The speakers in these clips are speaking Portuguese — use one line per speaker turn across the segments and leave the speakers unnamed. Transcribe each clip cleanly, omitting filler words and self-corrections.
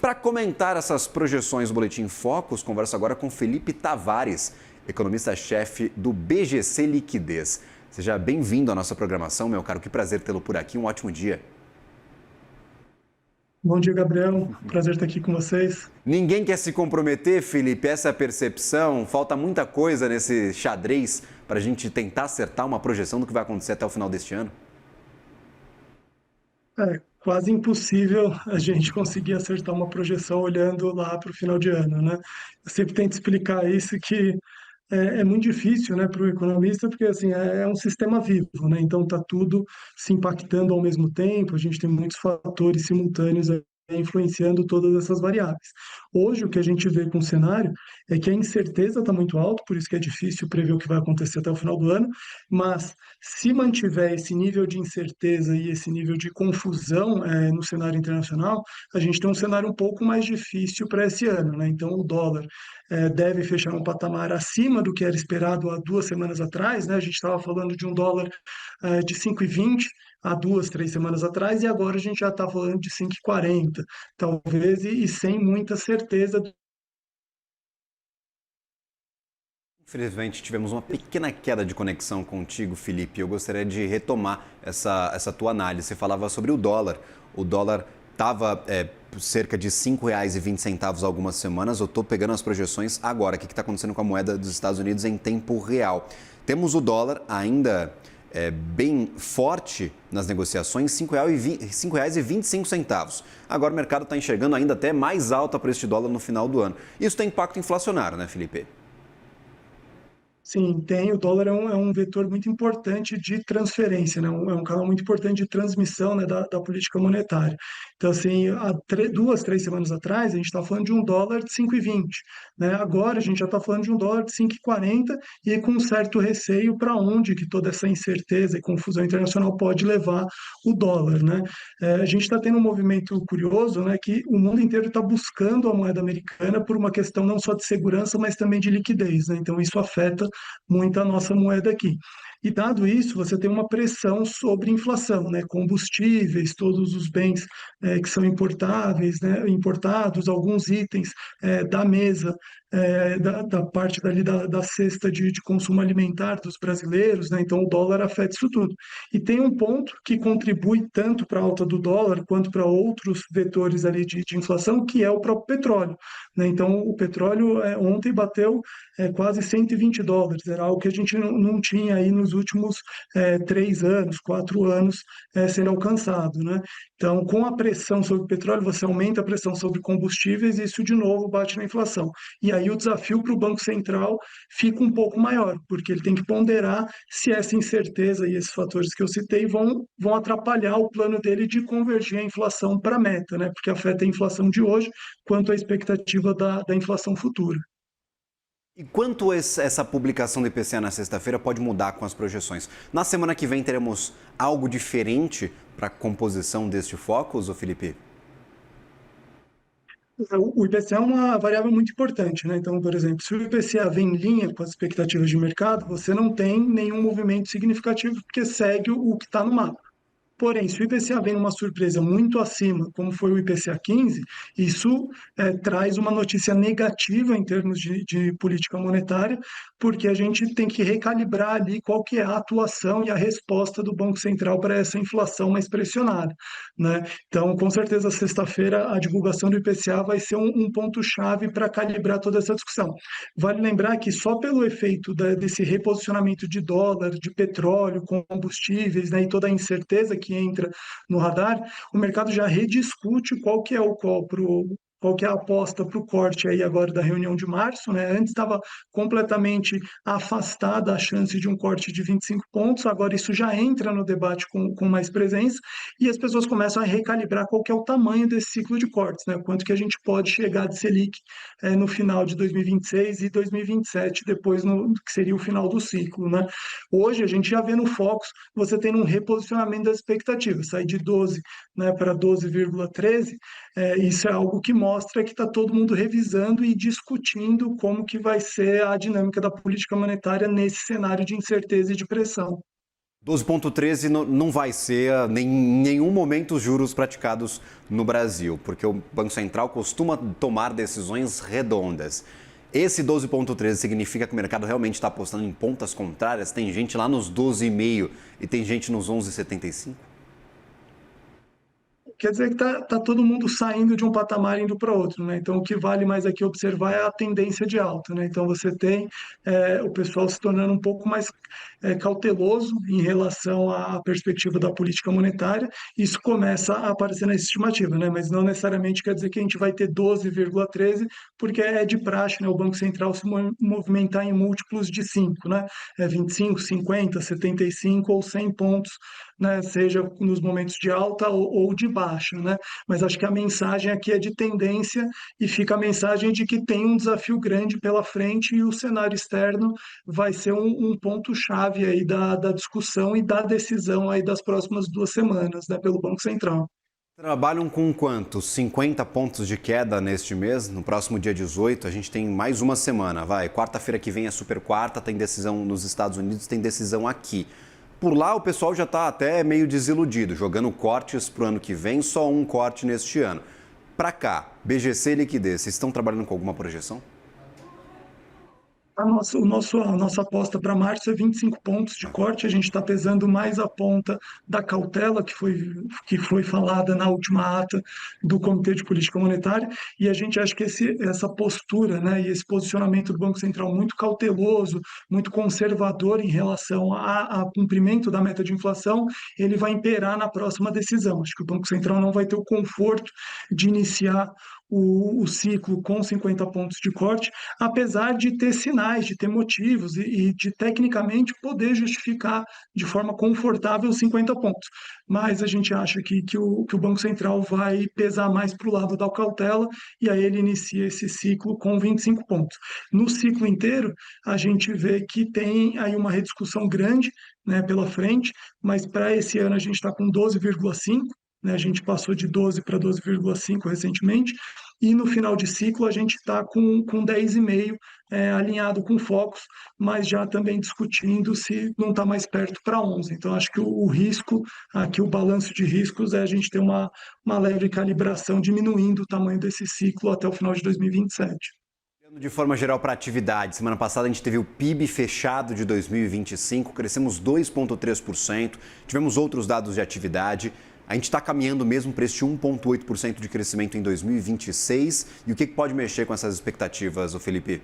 para comentar essas projeções do Boletim Focus, converso agora com Felipe Tavares, economista-chefe do BGC Liquidez. Seja bem-vindo à nossa programação, meu caro. Que prazer tê-lo por aqui. Um ótimo dia.
Bom dia, Gabriel. Prazer estar aqui com vocês.
Ninguém quer se comprometer, Felipe, essa é a percepção. Falta muita coisa nesse xadrez para a gente tentar acertar uma projeção do que vai acontecer até o final deste ano.
É quase impossível a gente conseguir acertar uma projeção olhando lá para o final de ano, né? Eu sempre tento explicar isso que é muito difícil, né, para o economista, porque assim é um sistema vivo, né? Então está tudo se impactando ao mesmo tempo. A gente tem muitos fatores simultâneos aí influenciando todas essas variáveis. Hoje o que a gente vê com o cenário é que a incerteza está muito alta, por isso que é difícil prever o que vai acontecer até o final do ano, mas se mantiver esse nível de incerteza e esse nível de confusão no cenário internacional, a gente tem um cenário um pouco mais difícil para esse ano, né? Então o dólar deve fechar um patamar acima do que era esperado há 2 semanas atrás, né? A gente estava falando de um dólar de 5,20 há 2, 3 semanas atrás, e agora a gente já está falando de 5,40, talvez, e sem muita certeza.
Infelizmente, tivemos uma pequena queda de conexão contigo, Felipe. Eu gostaria de retomar essa tua análise. Você falava sobre o dólar. O dólar estava cerca de R$ 5,20 há algumas semanas. Eu estou pegando as projeções agora. O que está acontecendo com a moeda dos Estados Unidos em tempo real? Temos o dólar ainda bem forte nas negociações, R$ 5,25. Agora o mercado está enxergando ainda até mais alta para este dólar no final do ano. Isso tem impacto inflacionário, né, Felipe?
Sim, tem. O dólar é um vetor muito importante de transferência, né? É um canal muito importante de transmissão, né, da política monetária. Então, assim, há 2, 3 semanas atrás, a gente estava falando de um dólar de 5,20, né? Agora a gente já está falando de um dólar de 5,40 e com um certo receio para onde que toda essa incerteza e confusão internacional pode levar o dólar, né? A gente está tendo um movimento curioso, né, que o mundo inteiro está buscando a moeda americana por uma questão não só de segurança, mas também de liquidez, né? Então, isso afeta muito a nossa moeda aqui. E dado isso, você tem uma pressão sobre inflação, né? Combustíveis, todos os bens que são importáveis, né? Importados, alguns itens da mesa, da parte dali da cesta de consumo alimentar dos brasileiros, né? Então o dólar afeta isso tudo. E tem um ponto que contribui tanto para a alta do dólar quanto para outros vetores ali de inflação, que é o próprio petróleo, né? Então o petróleo ontem bateu quase US$ 120, era algo que a gente não tinha aí nos últimos 3 anos, 4 anos sendo alcançado, né? Então, com a pressão sobre o petróleo, você aumenta a pressão sobre combustíveis e isso de novo bate na inflação. E aí o desafio para o Banco Central fica um pouco maior, porque ele tem que ponderar se essa incerteza e esses fatores que eu citei vão atrapalhar o plano dele de convergir a inflação para a meta, né? Porque afeta a inflação de hoje quanto a expectativa da inflação futura.
E quanto essa publicação do IPCA na sexta-feira pode mudar com as projeções? Na semana que vem teremos algo diferente para a composição deste Focus, ô Felipe?
O IPCA é uma variável muito importante, né? Então, por exemplo, se o IPCA vem em linha com as expectativas de mercado, você não tem nenhum movimento significativo porque segue o que está no mapa. Porém, se o IPCA vem numa surpresa muito acima, como foi o IPCA 15, isso traz uma notícia negativa em termos de política monetária, porque a gente tem que recalibrar ali qual que é a atuação e a resposta do Banco Central para essa inflação mais pressionada, né? Então, com certeza, sexta-feira, a divulgação do IPCA vai ser um ponto-chave para calibrar toda essa discussão. Vale lembrar que só pelo efeito desse reposicionamento de dólar, de petróleo, combustíveis, né, e toda a incerteza que entra no radar, o mercado já rediscute qual que é o call qual que é a aposta para o corte aí agora da reunião de março, né? Antes estava completamente afastada a chance de um corte de 25 pontos, agora isso já entra no debate com mais presença e as pessoas começam a recalibrar qual que é o tamanho desse ciclo de cortes, né? Quanto que a gente pode chegar de Selic no final de 2026 e 2027, depois que seria o final do ciclo, né? Hoje a gente já vê no Focus, você tem um reposicionamento das expectativas, sair de 12, né, para 12,13, isso é algo que mostra que está todo mundo revisando e discutindo como que vai ser a dinâmica da política monetária nesse cenário de incerteza e de pressão.
12,13 não vai ser em nenhum momento os juros praticados no Brasil, porque o Banco Central costuma tomar decisões redondas. Esse 12,13 significa que o mercado realmente está apostando em pontas contrárias? Tem gente lá nos 12,5 e tem gente nos 11,75?
Quer dizer que tá todo mundo saindo de um patamar e indo para outro, né? Então, o que vale mais aqui observar é a tendência de alta, né? Então, você tem o pessoal se tornando um pouco mais cauteloso em relação à perspectiva da política monetária. Isso começa a aparecer na estimativa, né? Mas não necessariamente quer dizer que a gente vai ter 12,13, porque é de praxe, né? O Banco Central se movimentar em múltiplos de 5, né? 25, 50, 75 ou 100 pontos, né, seja nos momentos de alta ou de baixa, né? Mas acho que a mensagem aqui é de tendência e fica a mensagem de que tem um desafio grande pela frente e o cenário externo vai ser um ponto-chave aí da discussão e da decisão aí das próximas 2 semanas, né, pelo Banco Central.
Trabalham com quanto? 50 pontos de queda neste mês? No próximo dia 18, a gente tem mais uma semana, vai. Quarta-feira que vem é super quarta, tem decisão nos Estados Unidos, tem decisão aqui. Por lá o pessoal já está até meio desiludido, jogando cortes para o ano que vem, só um corte neste ano. Para cá, BGC e liquidez, vocês estão trabalhando com alguma projeção?
A nossa aposta para março é 25 pontos de corte. A gente está pesando mais a ponta da cautela que foi falada na última ata do Comitê de Política Monetária. E a gente acha que essa postura, né, e esse posicionamento do Banco Central muito cauteloso, muito conservador em relação a cumprimento da meta de inflação, ele vai imperar na próxima decisão. Acho que o Banco Central não vai ter o conforto de iniciar o ciclo com 50 pontos de corte, apesar de ter sinais, de ter motivos e de tecnicamente poder justificar de forma confortável 50 pontos. Mas a gente acha que o Banco Central vai pesar mais para o lado da cautela e aí ele inicia esse ciclo com 25 pontos. No ciclo inteiro, a gente vê que tem aí uma rediscussão grande, né, pela frente, mas para esse ano a gente está com 12,5, né, a gente passou de 12 para 12,5 recentemente, e no final de ciclo a gente está com 10,5 alinhado com focos, mas já também discutindo se não está mais perto para 11. Então, acho que o risco, aqui o balanço de riscos é a gente ter uma leve calibração diminuindo o tamanho desse ciclo até o final de 2027.
De forma geral, para a atividade, semana passada a gente teve o PIB fechado de 2025, crescemos 2,3%, tivemos outros dados de atividade. A gente está caminhando mesmo para este 1,8% de crescimento em 2026. E o que pode mexer com essas expectativas, ô Felipe?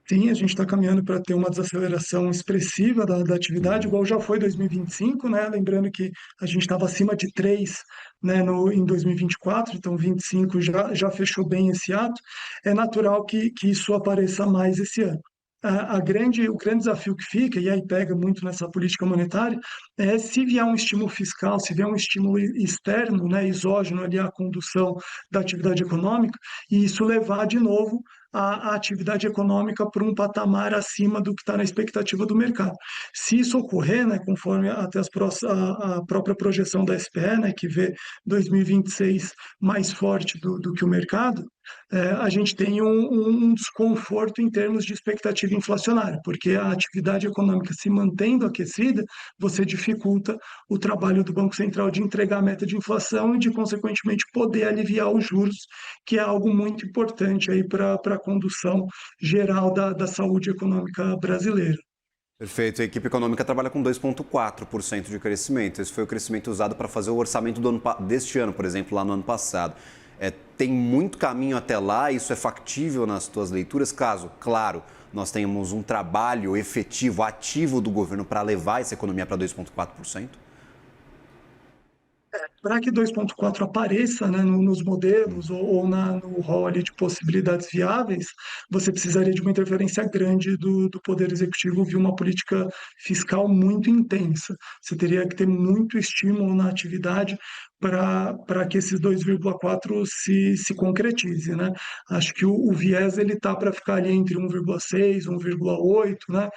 Sim, a gente está caminhando para ter uma desaceleração expressiva da atividade, igual já foi 2025, né? Lembrando que a gente estava acima de 3, né, em 2024, então 25 já fechou bem esse ato. É natural que isso apareça mais esse ano. O grande desafio que fica, e aí pega muito nessa política monetária, é se vier um estímulo fiscal, se vier um estímulo externo, né, exógeno ali à condução da atividade econômica, e isso levar de novo a atividade econômica para um patamar acima do que está na expectativa do mercado. Se isso ocorrer, né, conforme até a própria projeção da SPE, né, que vê 2026 mais forte do que o mercado, a gente tem um desconforto em termos de expectativa inflacionária, porque a atividade econômica se mantendo aquecida, você dificulta o trabalho do Banco Central de entregar a meta de inflação e de, consequentemente, poder aliviar os juros, que é algo muito importante aí para a condução geral da saúde econômica brasileira.
Perfeito. A equipe econômica trabalha com 2,4% de crescimento. Esse foi o crescimento usado para fazer o orçamento deste ano, por exemplo, lá no ano passado. Tem muito caminho até lá, isso é factível nas tuas leituras, caso, claro, nós tenhamos um trabalho efetivo, ativo do governo para levar essa economia para 2,4%?
Para que 2,4 apareça, né, nos modelos ou no rol ali de possibilidades viáveis, você precisaria de uma interferência grande do Poder Executivo via uma política fiscal muito intensa. Você teria que ter muito estímulo na atividade, para que esses 2,4 se concretize, né? Acho que o viés ele tá para ficar ali entre 1,6, 1,8, né?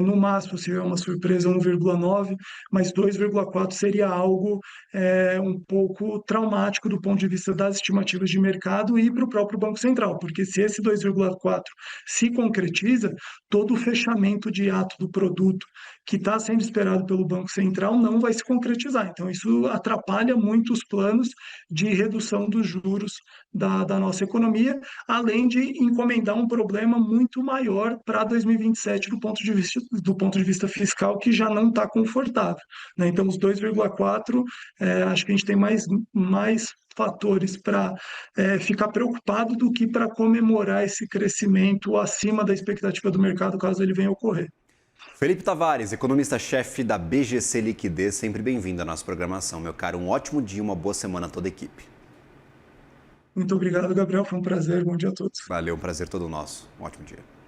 No máximo, se tiver uma surpresa, 1,9, mas 2,4 seria algo um pouco traumático do ponto de vista das estimativas de mercado e para o próprio Banco Central, porque se esse 2,4 se concretiza, todo o fechamento de ato do produto que está sendo esperado pelo Banco Central não vai se concretizar. Então, isso atrapalha muito os planos de redução dos juros da nossa economia, além de encomendar um problema muito maior para 2027 do ponto de vista fiscal, que já não está confortável, né? Então, os 2,4, acho que a gente tem mais fatores para ficar preocupado do que para comemorar esse crescimento acima da expectativa do mercado, caso ele venha a ocorrer.
Felipe Tavares, economista-chefe da BGC Liquidez, sempre bem-vindo à nossa programação. Meu caro, um ótimo dia, uma boa semana a toda a equipe.
Muito obrigado, Gabriel. Foi um prazer. Bom dia a todos.
Valeu, um prazer todo nosso. Um ótimo dia.